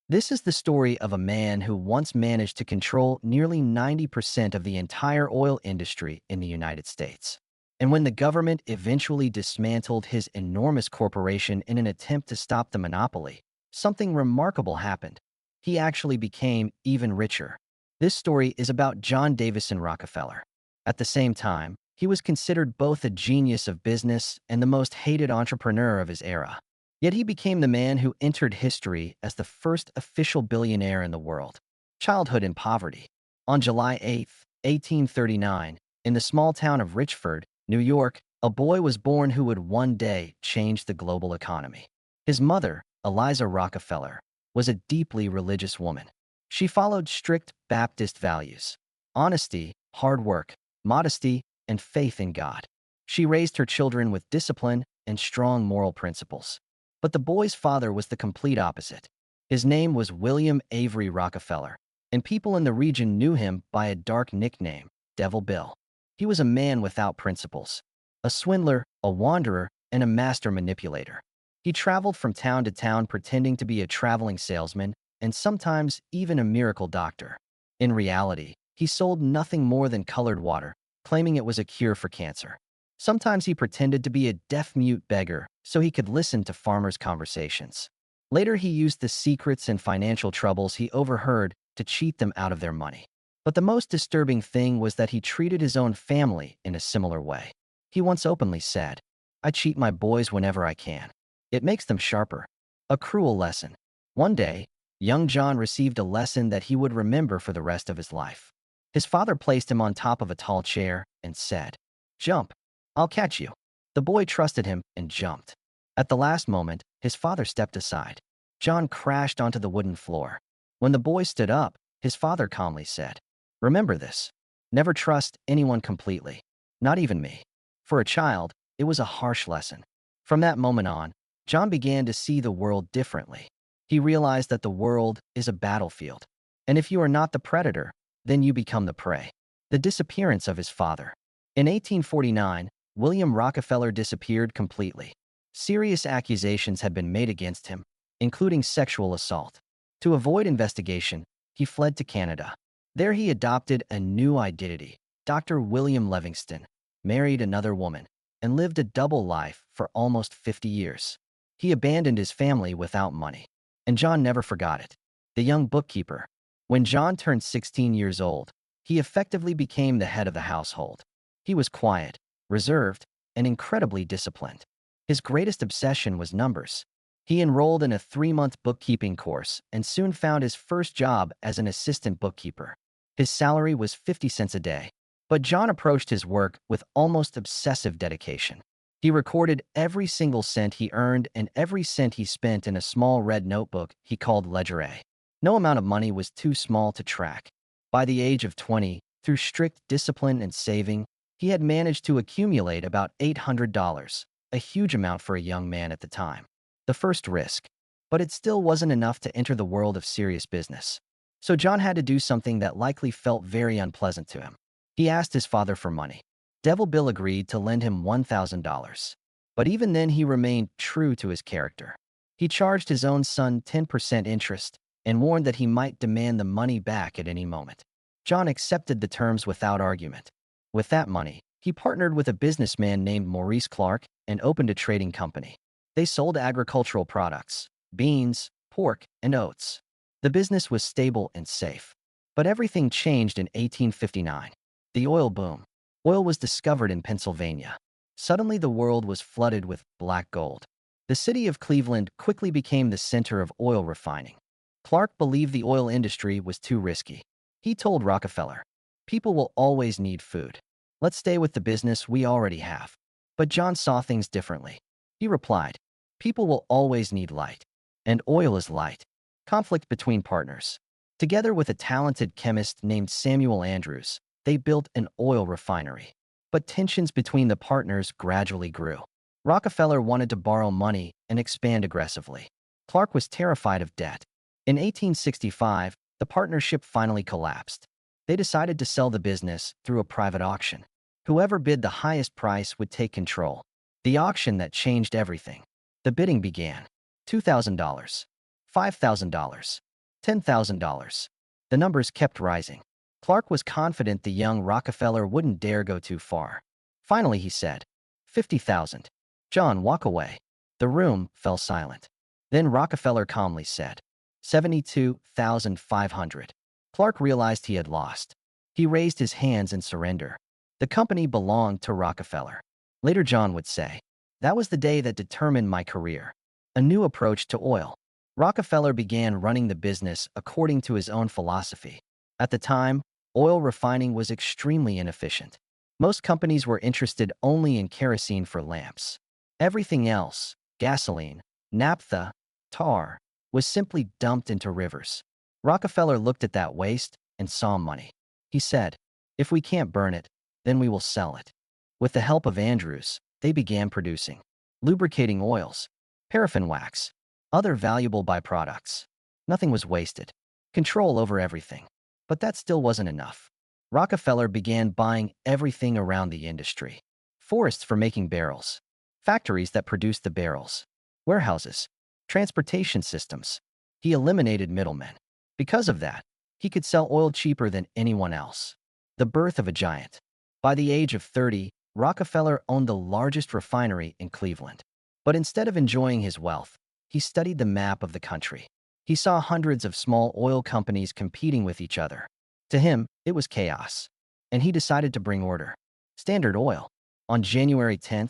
This is the story of a man who once managed to control nearly 90% of the entire oil industry in the United States. And when the government eventually dismantled his enormous corporation in an attempt to stop the monopoly, something remarkable happened. He actually became even richer. This story is about John Davison Rockefeller. At the same time, he was considered both a genius of business and the most hated entrepreneur of his era. Yet he became the man who entered history as the first official billionaire in the world. Childhood in poverty. On July 8, 1839, in the small town of Richford, New York, a boy was born who would one day change the global economy. His mother, Eliza Rockefeller, was a deeply religious woman. She followed strict Baptist values: honesty, hard work, modesty, and faith in God. She raised her children with discipline and strong moral principles. But the boy's father was the complete opposite. His name was William Avery Rockefeller, and people in the region knew him by a dark nickname, Devil Bill. He was a man without principles, a swindler, a wanderer, and a master manipulator. He traveled from town to town pretending to be a traveling salesman and sometimes even a miracle doctor. In reality, he sold nothing more than colored water, claiming it was a cure for cancer. Sometimes he pretended to be a deaf-mute beggar so he could listen to farmers' conversations. Later, he used the secrets and financial troubles he overheard to cheat them out of their money. But the most disturbing thing was that he treated his own family in a similar way. He once openly said, "I cheat my boys whenever I can. It makes them sharper." A cruel lesson. One day, young John received a lesson that he would remember for the rest of his life. His father placed him on top of a tall chair and said, "Jump. I'll catch you." The boy trusted him and jumped. At the last moment, his father stepped aside. John crashed onto the wooden floor. When the boy stood up, his father calmly said, "Remember this. Never trust anyone completely, not even me." For a child, it was a harsh lesson. From that moment on, John began to see the world differently. He realized that the world is a battlefield, and if you are not the predator, then you become the prey. The disappearance of his father. In 1849, William Rockefeller disappeared completely. Serious accusations had been made against him, including sexual assault. To avoid investigation, he fled to Canada. There he adopted a new identity, Dr. William Livingston, married another woman, and lived a double life for almost 50 years. He abandoned his family without money, and John never forgot it. The young bookkeeper. When John turned 16 years old, he effectively became the head of the household. He was quiet, reserved, and incredibly disciplined. His greatest obsession was numbers. He enrolled in a 3-month bookkeeping course and soon found his first job as an assistant bookkeeper. His salary was 50 cents a day. But John approached his work with almost obsessive dedication. He recorded every single cent he earned and every cent he spent in a small red notebook he called Ledger A. No amount of money was too small to track. By the age of 20, through strict discipline and saving, he had managed to accumulate about $800, a huge amount for a young man at the time. The first risk. But it still wasn't enough to enter the world of serious business. So John had to do something that likely felt very unpleasant to him. He asked his father for money. Devil Bill agreed to lend him $1,000. But even then, he remained true to his character. He charged his own son 10% interest and warned that he might demand the money back at any moment. John accepted the terms without argument. With that money, he partnered with a businessman named Maurice Clark and opened a trading company. They sold agricultural products: beans, pork, and oats. The business was stable and safe. But everything changed in 1859. The oil boom. Oil was discovered in Pennsylvania. Suddenly, the world was flooded with black gold. The city of Cleveland quickly became the center of oil refining. Clark believed the oil industry was too risky. He told Rockefeller, "People will always need food. Let's stay with the business we already have." But John saw things differently. He replied, "People will always need light. And oil is light." Conflict between partners. Together with a talented chemist named Samuel Andrews, they built an oil refinery. But tensions between the partners gradually grew. Rockefeller wanted to borrow money and expand aggressively. Clark was terrified of debt. In 1865, the partnership finally collapsed. They decided to sell the business through a private auction. Whoever bid the highest price would take control. The auction that changed everything. The bidding began. $2,000. $5,000. $10,000. The numbers kept rising. Clark was confident the young Rockefeller wouldn't dare go too far. Finally, he said, 50,000. John, walk away. The room fell silent. Then Rockefeller calmly said, 72,500. Clark realized he had lost. He raised his hands in surrender. The company belonged to Rockefeller. Later, John would say, that was the day that determined my career. A new approach to oil. Rockefeller began running the business according to his own philosophy. At the time, oil refining was extremely inefficient. Most companies were interested only in kerosene for lamps. Everything else, gasoline, naphtha, tar, was simply dumped into rivers. Rockefeller looked at that waste and saw money. He said, if we can't burn it, then we will sell it. With the help of Andrews, they began producing lubricating oils, paraffin wax, other valuable byproducts. Nothing was wasted. Control over everything. But that still wasn't enough. Rockefeller began buying everything around the industry. Forests for making barrels, factories that produced the barrels, warehouses, transportation systems. He eliminated middlemen. Because of that, he could sell oil cheaper than anyone else. The birth of a giant. By the age of 30, Rockefeller owned the largest refinery in Cleveland. But instead of enjoying his wealth, he studied the map of the country. He saw hundreds of small oil companies competing with each other. To him, it was chaos, and he decided to bring order. Standard Oil. On January 10,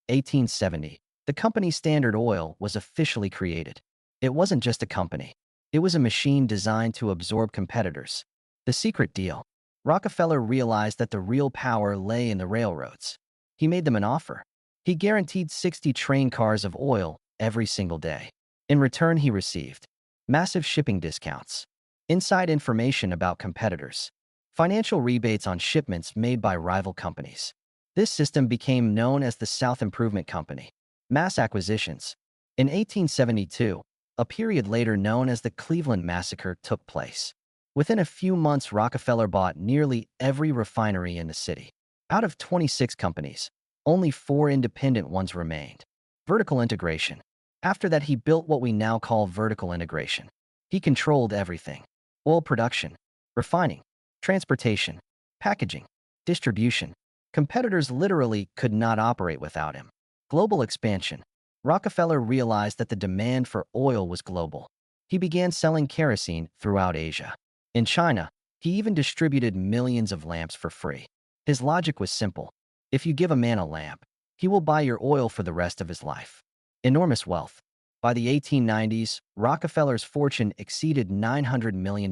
1870, the company Standard Oil was officially created. It wasn't just a company. It was a machine designed to absorb competitors. The secret deal. Rockefeller realized that the real power lay in the railroads. He made them an offer. He guaranteed 60 train cars of oil every single day. In return, he received massive shipping discounts, inside information about competitors, financial rebates on shipments made by rival companies. This system became known as the South Improvement Company. Mass acquisitions. In 1872, a period later known as the Cleveland Massacre took place. Within a few months, Rockefeller bought nearly every refinery in the city. Out of 26 companies, only 4 independent ones remained. Vertical integration. After that, he built what we now call vertical integration. He controlled everything: oil production, refining, transportation, packaging, distribution. Competitors literally could not operate without him. Global expansion. Rockefeller realized that the demand for oil was global. He began selling kerosene throughout Asia. In China, he even distributed millions of lamps for free. His logic was simple. If you give a man a lamp, he will buy your oil for the rest of his life. Enormous wealth. By the 1890s, Rockefeller's fortune exceeded $900 million.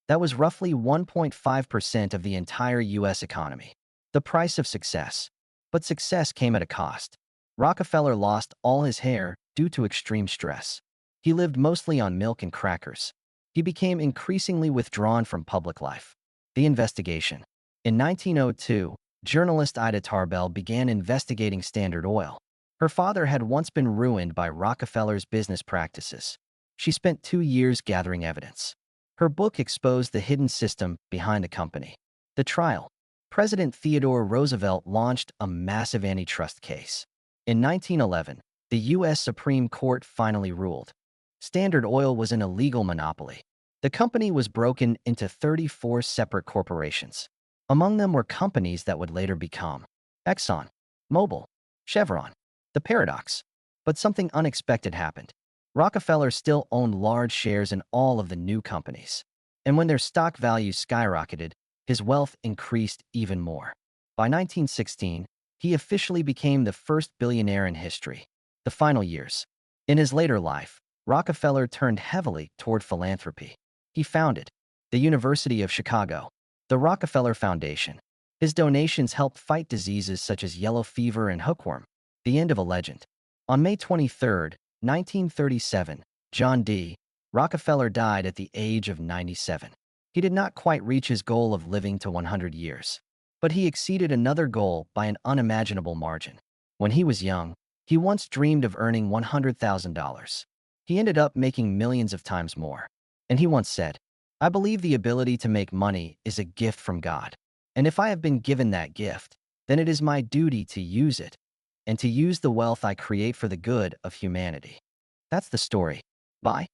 That was roughly 1.5% of the entire U.S. economy. The price of success. But success came at a cost. Rockefeller lost all his hair due to extreme stress. He lived mostly on milk and crackers. He became increasingly withdrawn from public life. The investigation. In 1902, journalist Ida Tarbell began investigating Standard Oil. Her father had once been ruined by Rockefeller's business practices. She spent 2 years gathering evidence. Her book exposed the hidden system behind the company. The trial. President Theodore Roosevelt launched a massive antitrust case. In 1911, the U.S. Supreme Court finally ruled. Standard Oil was an illegal monopoly. The company was broken into 34 separate corporations. Among them were companies that would later become Exxon, Mobil, Chevron. The paradox. But something unexpected happened. Rockefeller still owned large shares in all of the new companies. And when their stock values skyrocketed, his wealth increased even more. By 1916, he officially became the first billionaire in history. The final years. In his later life, Rockefeller turned heavily toward philanthropy. He founded the University of Chicago, the Rockefeller Foundation. His donations helped fight diseases such as yellow fever and hookworm. The end of a legend. On May 23, 1937, John D. Rockefeller died at the age of 97. He did not quite reach his goal of living to 100 years. But he exceeded another goal by an unimaginable margin. When he was young, he once dreamed of earning $100,000. He ended up making millions of times more. And he once said, I believe the ability to make money is a gift from God. And if I have been given that gift, then it is my duty to use it, and to use the wealth I create for the good of humanity. That's the story. Bye.